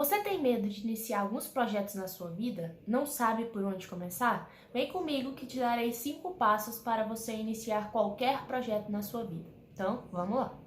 Você tem medo de iniciar alguns projetos na sua vida? Não sabe por onde começar? Vem comigo que te darei 5 passos para você iniciar qualquer projeto na sua vida. Então, vamos lá!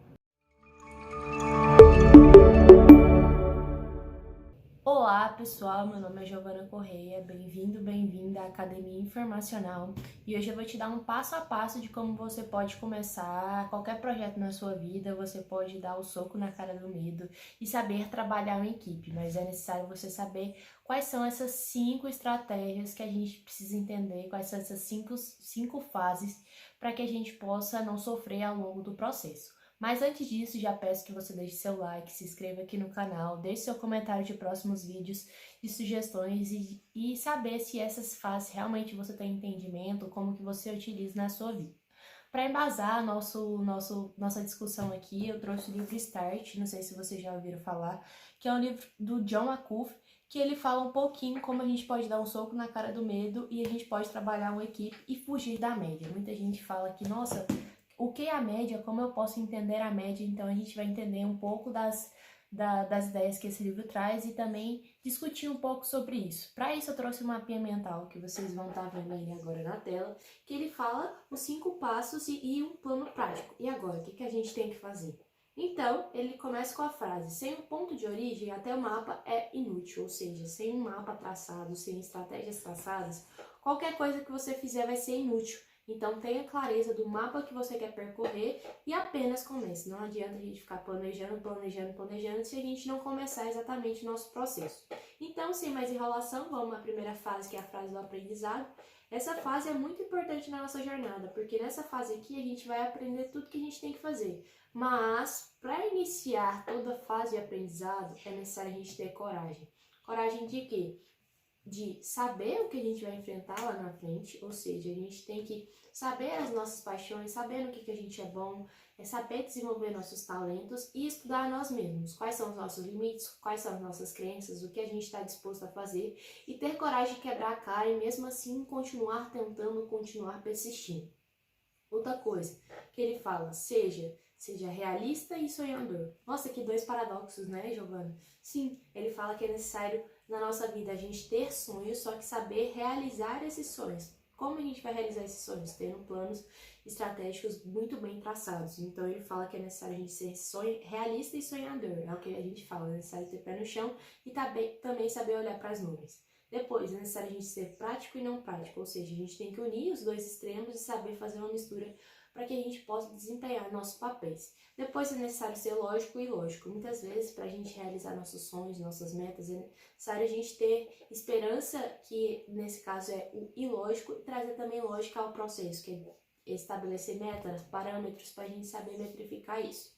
Olá pessoal, meu nome é Giovana Correia, bem-vinda à Academia Informacional e hoje eu vou te dar um passo a passo de como você pode começar qualquer projeto na sua vida. Você pode dar o soco na cara do medo e saber trabalhar em equipe, mas é necessário você saber quais são essas 5 estratégias que a gente precisa entender, quais são essas cinco fases para que a gente possa não sofrer ao longo do processo. Mas antes disso, já peço que você deixe seu like, se inscreva aqui no canal, deixe seu comentário de próximos vídeos, de sugestões e saber se essas fases realmente você tem entendimento, como que você utiliza na sua vida. Para embasar nossa discussão aqui, eu trouxe o livro Start, não sei se vocês já ouviram falar, que é um livro do John Acuff, que ele fala um pouquinho como a gente pode dar um soco na cara do medo e a gente pode trabalhar uma equipe e fugir da média. Muita gente fala que, nossa, o que é a média? Como eu posso entender a média? Então a gente vai entender um pouco das ideias que esse livro traz e também discutir um pouco sobre isso. Para isso eu trouxe um mapinha mental que vocês vão estar vendo aí agora na tela, que ele fala os 5 passos e um plano prático. E agora, o que a gente tem que fazer? Então, ele começa com a frase: sem um ponto de origem, até o mapa é inútil, ou seja, sem um mapa traçado, sem estratégias traçadas, qualquer coisa que você fizer vai ser inútil. Então tenha clareza do mapa que você quer percorrer e apenas comece. Não adianta a gente ficar planejando se a gente não começar exatamente o nosso processo. Então, sem mais enrolação, vamos à primeira fase, que é a fase do aprendizado. Essa fase é muito importante na nossa jornada, porque nessa fase aqui a gente vai aprender tudo que a gente tem que fazer. Mas, para iniciar toda a fase de aprendizado, é necessário a gente ter coragem. Coragem de quê? De saber o que a gente vai enfrentar lá na frente, ou seja, a gente tem que saber as nossas paixões, saber no que a gente é bom, saber desenvolver nossos talentos e estudar nós mesmos, quais são os nossos limites, quais são as nossas crenças, o que a gente está disposto a fazer e ter coragem de quebrar a cara e mesmo assim continuar tentando, continuar persistindo. Outra coisa que ele fala, seja realista e sonhador. Nossa, que dois paradoxos, né, Giovana? Sim, ele fala que é necessário na nossa vida a gente ter sonhos, só que saber realizar esses sonhos. Como a gente vai realizar esses sonhos? Tendo planos estratégicos muito bem traçados. Então ele fala que é necessário a gente ser realista e sonhador. É o que a gente fala, é necessário ter pé no chão e também saber olhar para as nuvens. Depois, é necessário a gente ser prático e não prático, ou seja, a gente tem que unir os dois extremos e saber fazer uma mistura para que a gente possa desempenhar nossos papéis. Depois é necessário ser lógico e ilógico. Muitas vezes, para a gente realizar nossos sonhos, nossas metas, é necessário a gente ter esperança, que nesse caso é o ilógico, e trazer também lógica ao processo, que é estabelecer metas, parâmetros, para a gente saber metrificar isso.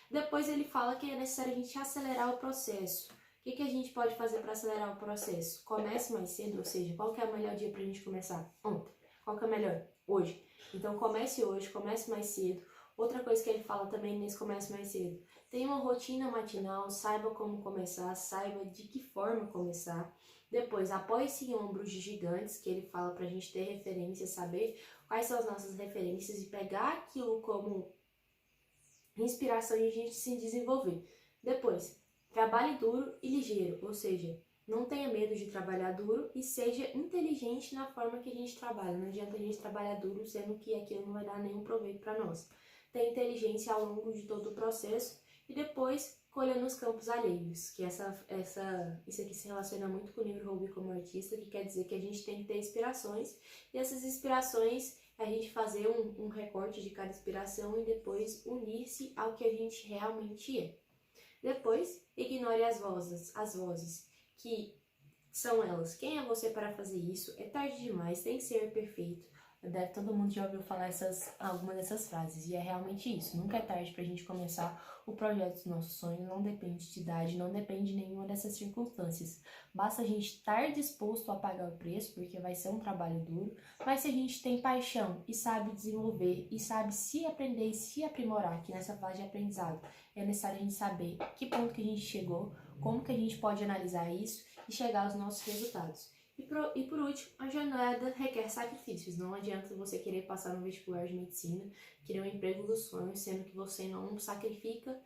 Depois ele fala que é necessário a gente acelerar o processo. O que a gente pode fazer para acelerar o processo? Comece mais cedo, ou seja, qual que é o melhor dia para a gente começar? Ontem. Qual que é o melhor? Hoje. Então comece hoje, comece mais cedo. Outra coisa que ele fala também nesse comece mais cedo: tenha uma rotina matinal, saiba como começar, saiba de que forma começar. Depois, apoie-se em ombros de gigantes, que ele fala para a gente ter referência, saber quais são as nossas referências e pegar aquilo como inspiração e a gente se desenvolver. Depois, trabalhe duro e ligeiro, ou seja, não tenha medo de trabalhar duro e seja inteligente na forma que a gente trabalha. Não adianta a gente trabalhar duro sendo que aquilo não vai dar nenhum proveito para nós. Tenha inteligência ao longo de todo o processo e depois colha nos campos alheios, que isso aqui se relaciona muito com o livro Roube como Artista, que quer dizer que a gente tem que ter inspirações e essas inspirações a gente fazer um recorte de cada inspiração e depois unir-se ao que a gente realmente é. Depois, ignore as vozes que são elas. Quem é você para fazer isso? É tarde demais, tem que ser perfeito. Todo mundo já ouviu falar algumas dessas frases, e é realmente isso. Nunca é tarde pra gente começar o projeto dos nossos sonhos, não depende de idade, não depende de nenhuma dessas circunstâncias. Basta a gente estar disposto a pagar o preço, porque vai ser um trabalho duro, mas se a gente tem paixão e sabe desenvolver e sabe se aprender e se aprimorar, que nessa fase de aprendizado é necessário a gente saber que ponto que a gente chegou, como que a gente pode analisar isso e chegar aos nossos resultados. E por último, a jornada requer sacrifícios. Não adianta você querer passar no vestibular de medicina, querer um emprego dos sonhos, sendo que você não sacrifica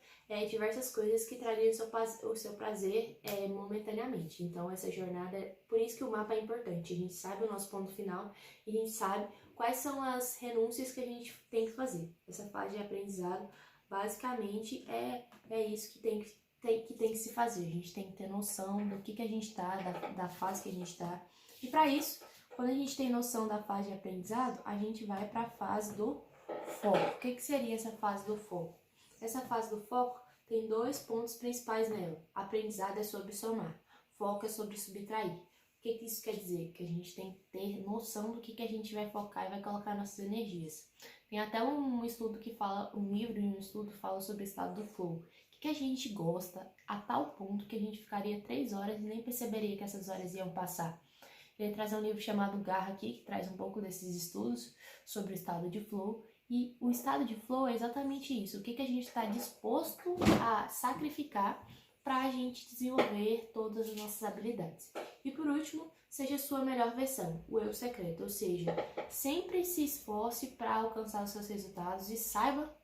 diversas coisas que trariam o seu prazer momentaneamente. Então, essa jornada, por isso que o mapa é importante. A gente sabe o nosso ponto final e a gente sabe quais são as renúncias que a gente tem que fazer. Essa fase de aprendizado, basicamente, é isso que tem que se fazer. A gente tem que ter noção do que a gente está, da fase que a gente está. E para isso, quando a gente tem noção da fase de aprendizado, a gente vai para a fase do foco. O que seria essa fase do foco? Essa fase do foco tem 2 pontos principais nela. Aprendizado é sobre somar, foco é sobre subtrair. O que isso quer dizer? Que a gente tem que ter noção do que a gente vai focar e vai colocar nossas energias. Tem até um estudo que fala, um livro e um estudo fala sobre o estado do flow. Que a gente gosta a tal ponto que a gente ficaria 3 horas e nem perceberia que essas horas iam passar. Ele traz um livro chamado Garra aqui, que traz um pouco desses estudos sobre o estado de flow. E o estado de flow é exatamente isso. O que a gente está disposto a sacrificar para a gente desenvolver todas as nossas habilidades. E por último, seja a sua melhor versão, o eu secreto. Ou seja, sempre se esforce para alcançar os seus resultados e saiba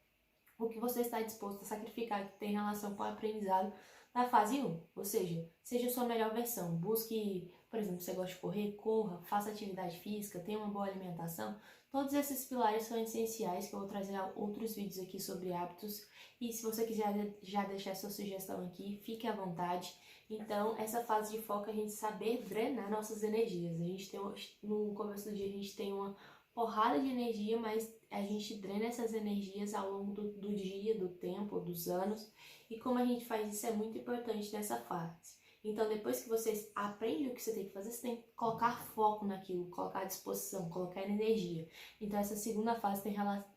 o que você está disposto a sacrificar que tem relação com o aprendizado da fase 1. Ou seja a sua melhor versão. Busque, por exemplo, se você gosta de correr, corra, faça atividade física, tenha uma boa alimentação. Todos esses pilares são essenciais, que eu vou trazer outros vídeos aqui sobre hábitos. E se você quiser já deixar sua sugestão aqui, fique à vontade. Então, essa fase de foco é a gente saber drenar nossas energias. A gente tem, no começo do dia a gente tem uma porrada de energia, mas a gente drena essas energias ao longo do dia, do tempo, dos anos. E como a gente faz isso é muito importante nessa fase. Então, depois que você aprende o que você tem que fazer, você tem que colocar foco naquilo, colocar disposição, colocar energia. Então, essa segunda fase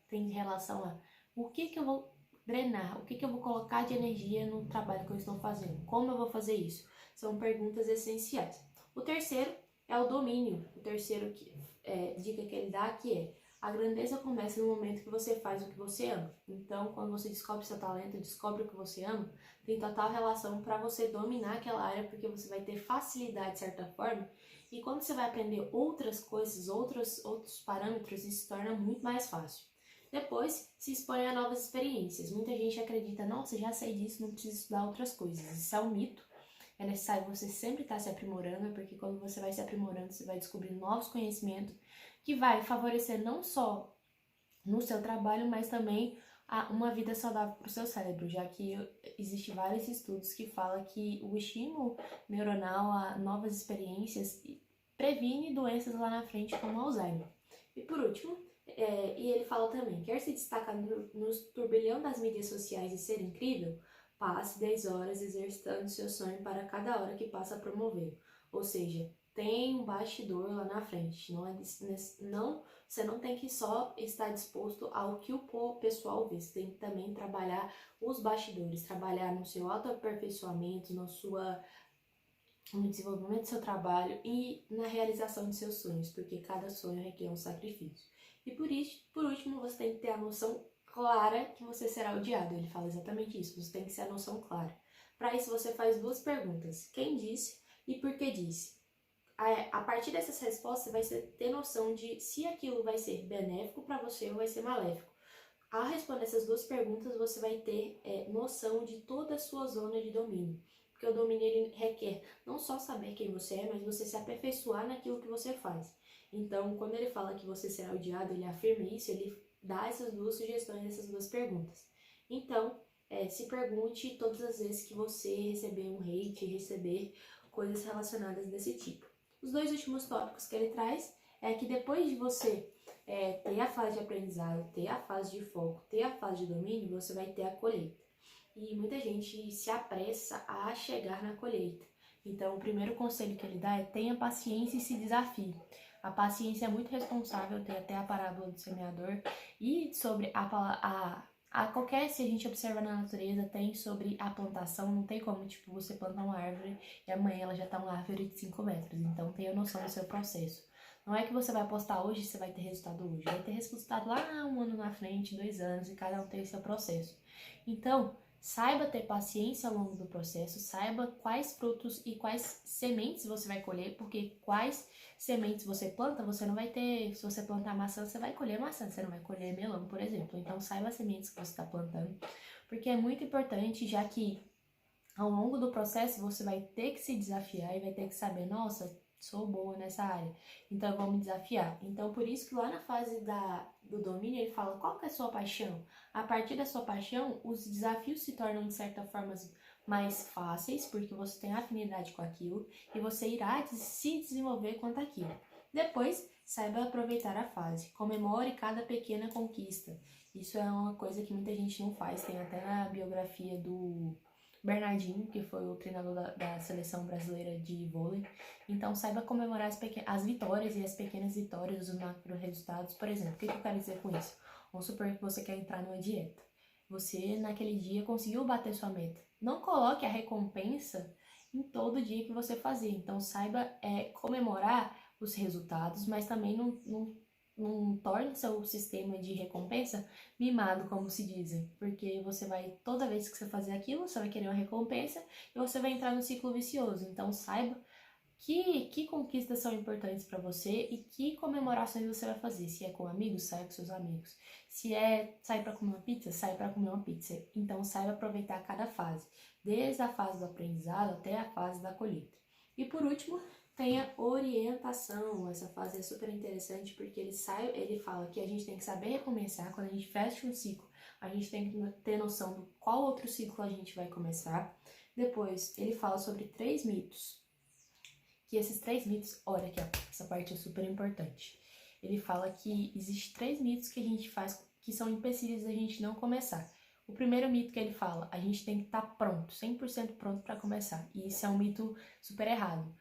tem relação a o que eu vou drenar, o que eu vou colocar de energia no trabalho que eu estou fazendo, como eu vou fazer isso. São perguntas essenciais. O terceiro é o domínio. O terceiro dica que ele dá aqui é: a grandeza começa no momento que você faz o que você ama. Então, quando você descobre seu talento, descobre o que você ama, tem total relação para você dominar aquela área, porque você vai ter facilidade de certa forma. E quando você vai aprender outras coisas, outros parâmetros, isso se torna muito mais fácil. Depois, se expõe a novas experiências. Muita gente acredita, nossa, já sei disso, não preciso estudar outras coisas. Isso é um mito. É necessário você sempre estar se aprimorando, porque quando você vai se aprimorando, você vai descobrir novos conhecimentos que vai favorecer não só no seu trabalho, mas também uma vida saudável para o seu cérebro, já que existem vários estudos que falam que o estímulo neuronal a novas experiências previne doenças lá na frente, como Alzheimer. E por último, e ele fala também: quer se destacar no turbilhão das mídias sociais e ser incrível? Passe 10 horas exercitando seu sonho para cada hora que passa a promover. Ou seja, tem um bastidor lá na frente. Você não tem que só estar disposto ao que o pessoal vê. Você tem que também trabalhar os bastidores, trabalhar no seu autoaperfeiçoamento, no desenvolvimento do seu trabalho e na realização de seus sonhos, porque cada sonho requer um sacrifício. E por último, você tem que ter a noção clara que você será odiado. Ele fala exatamente isso, você tem que ter a noção clara. Para isso, você faz 2 perguntas: quem disse e por que disse. A partir dessas respostas, você vai ter noção de se aquilo vai ser benéfico para você ou vai ser maléfico. Ao responder essas 2 perguntas, você vai ter noção de toda a sua zona de domínio. Porque o domínio ele requer não só saber quem você é, mas você se aperfeiçoar naquilo que você faz. Então, quando ele fala que você será odiado, ele afirma isso, ele dá essas 2 sugestões, essas 2 perguntas. Então, se pergunte todas as vezes que você receber um hate, receber coisas relacionadas desse tipo. Os 2 últimos tópicos que ele traz é que depois de você ter a fase de aprendizado, ter a fase de foco, ter a fase de domínio, você vai ter a colheita. E muita gente se apressa a chegar na colheita. Então, o primeiro conselho que ele dá é: tenha paciência e se desafie. A paciência é muito responsável, tem até a parábola do semeador. E sobre se a gente observa na natureza, tem sobre a plantação, não tem como, tipo, você plantar uma árvore e amanhã ela já tá uma árvore de 5 metros. Então, tenha noção do seu processo. Não é que você vai postar hoje e você vai ter resultado hoje. Vai ter resultado lá 1 ano na frente, 2 anos, e cada um tem seu processo. Então, Saiba ter paciência ao longo do processo, saiba quais frutos e quais sementes você vai colher, porque quais sementes você planta, você não vai ter. Se você plantar maçã, você vai colher maçã, você não vai colher melão, por exemplo. Então, saiba as sementes que você está plantando, porque é muito importante, já que ao longo do processo você vai ter que se desafiar e vai ter que saber, nossa, sou boa nessa área, então eu vou me desafiar. Então, por isso que lá na fase do domínio ele fala qual que é a sua paixão. A partir da sua paixão, os desafios se tornam de certa forma mais fáceis, porque você tem afinidade com aquilo e você irá se desenvolver quanto àquilo. Depois, saiba aproveitar a fase, comemore cada pequena conquista. Isso é uma coisa que muita gente não faz, tem até na biografia do Bernardinho, que foi o treinador da seleção brasileira de vôlei. Então, saiba comemorar as vitórias e as pequenas vitórias, os macro resultados. Por exemplo, o que eu quero dizer com isso? Vamos supor que você quer entrar numa dieta. Você, naquele dia, conseguiu bater sua meta. Não coloque a recompensa em todo dia que você fazer. Então, saiba comemorar os resultados, mas também não torne seu sistema de recompensa mimado, como se dizem, porque você vai, toda vez que você fazer aquilo, você vai querer uma recompensa e você vai entrar no ciclo vicioso. Então saiba que conquistas são importantes para você e que comemorações você vai fazer. Se é com amigos, sai com seus amigos. Se é sair para comer uma pizza, sai para comer uma pizza. Então saiba aproveitar cada fase, desde a fase do aprendizado até a fase da colheita. E por último, tenha orientação. Essa fase é super interessante porque ele fala que a gente tem que saber recomeçar. Quando a gente fecha um ciclo, a gente tem que ter noção do qual outro ciclo a gente vai começar. Depois, ele fala sobre 3 mitos. Que esses 3 mitos, olha aqui, ó, essa parte é super importante. Ele fala que existe 3 mitos que a gente faz que são empecilhos da gente não começar. O primeiro mito que ele fala, a gente tem que estar pronto, 100% pronto para começar. E isso é um mito super errado.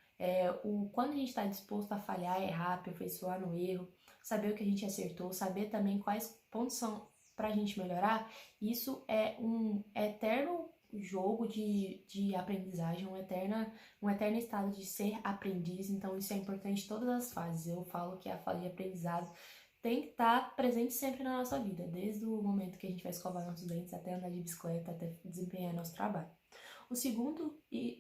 Quando a gente está disposto a falhar, errar, aperfeiçoar no erro, saber o que a gente acertou, saber também quais pontos são para a gente melhorar, isso é um eterno jogo de aprendizagem, um eterno estado de ser aprendiz. Então isso é importante em todas as fases. Eu falo que a fase de aprendizado tem que estar presente sempre na nossa vida, desde o momento que a gente vai escovar nossos dentes, até andar de bicicleta, até desempenhar nosso trabalho. O segundo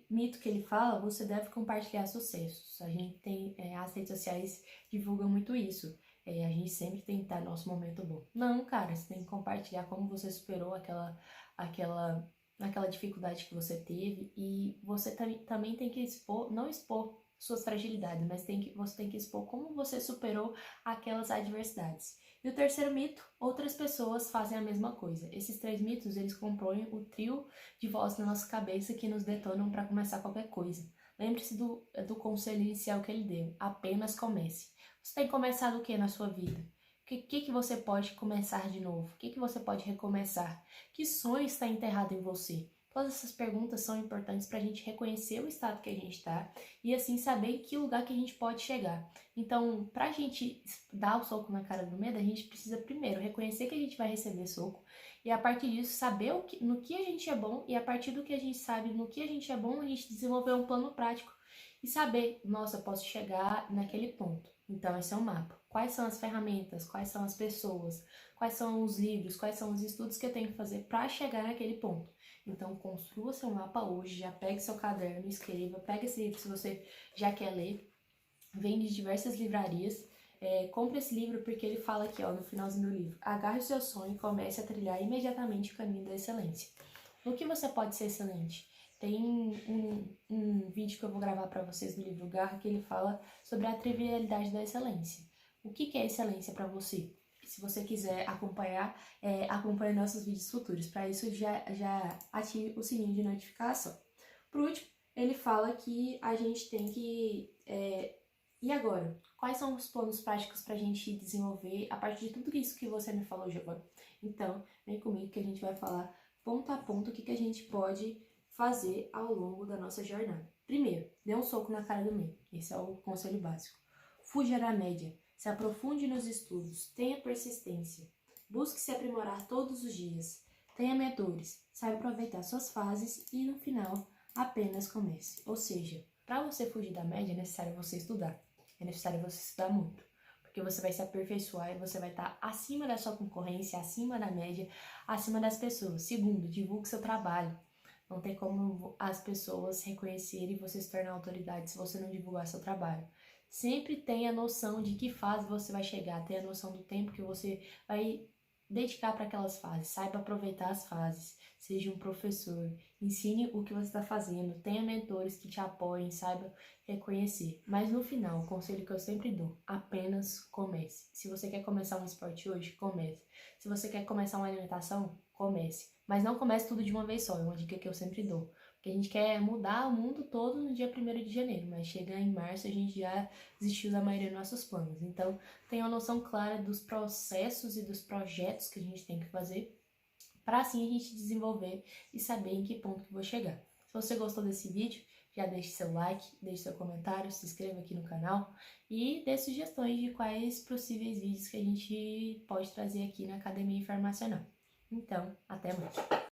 mito que ele fala, você deve compartilhar sucessos. A gente tem, as redes sociais divulgam muito isso. A gente sempre tem que estar no nosso momento bom. Não, cara, você tem que compartilhar como você superou aquela dificuldade que você teve, e você também tem que não expor suas fragilidades, mas você tem que expor como você superou aquelas adversidades. E o terceiro mito, outras pessoas fazem a mesma coisa. Esses 3 mitos, eles compõem o trio de vozes na nossa cabeça que nos detonam para começar qualquer coisa. Lembre-se do conselho inicial que ele deu, apenas comece. Você tem começado o que na sua vida? O que você pode começar de novo? O que você pode recomeçar? Que sonho está enterrado em você? Todas essas perguntas são importantes para a gente reconhecer o estado que a gente está e assim saber em que lugar que a gente pode chegar. Então, para a gente dar o soco na cara do medo, a gente precisa primeiro reconhecer que a gente vai receber soco e a partir disso saber no que a gente é bom, e a partir do que a gente sabe no que a gente é bom, a gente desenvolver um plano prático e saber, nossa, eu posso chegar naquele ponto. Então, esse é um mapa. Quais são as ferramentas, quais são as pessoas, quais são os livros, quais são os estudos que eu tenho que fazer para chegar naquele ponto. Então, construa seu mapa hoje, já pegue seu caderno, escreva, pega esse livro se você já quer ler, vende de diversas livrarias, compre esse livro porque ele fala aqui, ó, no finalzinho do livro, agarre o seu sonho e comece a trilhar imediatamente o caminho da excelência. No que você pode ser excelente? Tem um vídeo que eu vou gravar para vocês do livro Garra, que ele fala sobre a trivialidade da excelência. O que é excelência para você? Se você quiser acompanhar, acompanhe nossos vídeos futuros. Para isso, já ative o sininho de notificação. Por último, ele fala que a gente tem que... e agora? Quais são os planos práticos para a gente desenvolver a partir de tudo isso que você me falou, Giovana? Então, vem comigo que a gente vai falar ponto a ponto o que a gente pode fazer ao longo da nossa jornada. Primeiro, dê um soco na cara do medo. Esse é o conselho básico. Fuja da média. Se aprofunde nos estudos. Tenha persistência. Busque se aprimorar todos os dias. Tenha mentores. Saiba aproveitar suas fases e, no final, apenas comece. Ou seja, para você fugir da média, é necessário você estudar. É necessário você estudar muito. porque você vai se aperfeiçoar e você vai estar acima da sua concorrência, acima da média, acima das pessoas. Segundo, divulgue seu trabalho. Não tem como as pessoas reconhecerem e você se tornar autoridade se você não divulgar seu trabalho. Sempre tenha noção de que fase você vai chegar, tenha noção do tempo que você vai dedicar para aquelas fases, saiba aproveitar as fases, seja um professor, ensine o que você está fazendo, tenha mentores que te apoiem, saiba reconhecer. Mas no final, o conselho que eu sempre dou, apenas comece. Se você quer começar um esporte hoje, comece. Se você quer começar uma alimentação, comece. Mas não comece tudo de uma vez só, é uma dica que eu sempre dou. Porque a gente quer mudar o mundo todo no dia 1º de janeiro, mas chega em março a gente já desistiu da maioria dos nossos planos. Então, tenha uma noção clara dos processos e dos projetos que a gente tem que fazer, para assim a gente desenvolver e saber em que ponto que vou chegar. Se você gostou desse vídeo, já deixe seu like, deixe seu comentário, se inscreva aqui no canal e dê sugestões de quais possíveis vídeos que a gente pode trazer aqui na Academia Informacional. Então, até mais!